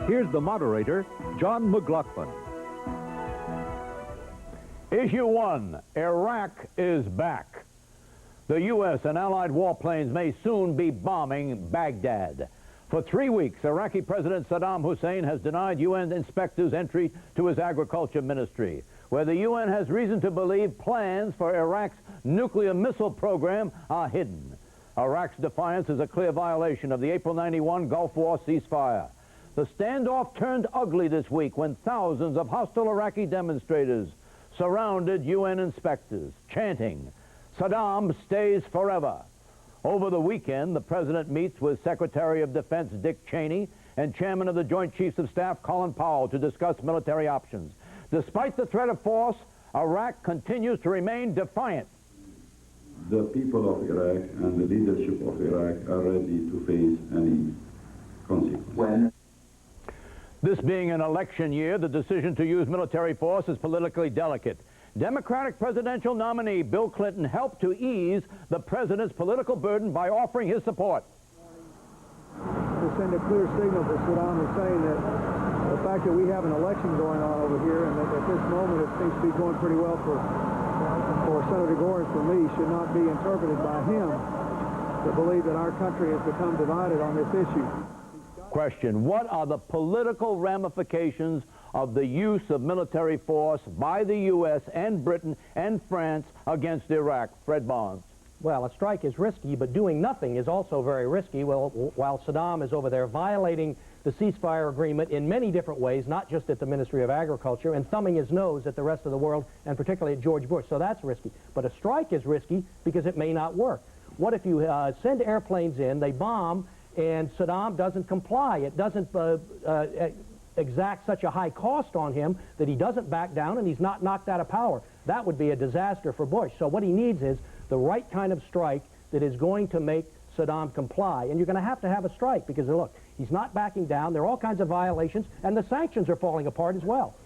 Here's the moderator, John McLaughlin. Issue 1, Iraq is back. The U.S. and allied warplanes may soon be bombing Baghdad. For 3 weeks, Iraqi President Saddam Hussein has denied UN inspectors entry to his agriculture ministry, where the UN has reason to believe plans for Iraq's nuclear missile program are hidden. Iraq's defiance is a clear violation of the April '91 Gulf War ceasefire. The standoff turned ugly this week when thousands of hostile Iraqi demonstrators surrounded UN inspectors, chanting, "Saddam stays forever." Over the weekend, the president meets with Secretary of Defense Dick Cheney and Chairman of the Joint Chiefs of Staff Colin Powell to discuss military options. Despite the threat of force, Iraq continues to remain defiant. The people of Iraq and the leadership of Iraq are ready to face any consequences. This being an election year, the decision to use military force is politically delicate. Democratic presidential nominee Bill Clinton helped to ease the president's political burden by offering his support. To send a clear signal to Saddam Hussein that the fact that we have an election going on over here and that at this moment it seems to be going pretty well for Senator Gore and for me should not be interpreted by him to believe that our country has become divided on this issue. Question: what are the political ramifications of the use of military force by the U.S. and Britain and France against Iraq? Fred Barnes. Well, a strike is risky, but doing nothing is also very risky. Well, while Saddam is over there violating the ceasefire agreement in many different ways, not just at the Ministry of Agriculture, and thumbing his nose at the rest of the world, and particularly at George Bush. So that's risky. But a strike is risky because it may not work. What if you send airplanes in, they bomb, and Saddam doesn't comply? It doesn't exact such a high cost on him that he doesn't back down and he's not knocked out of power. That would be a disaster for Bush. So what he needs is the right kind of strike that is going to make Saddam comply. And you're going to have a strike because, look, he's not backing down. There are all kinds of violations, and the sanctions are falling apart as well.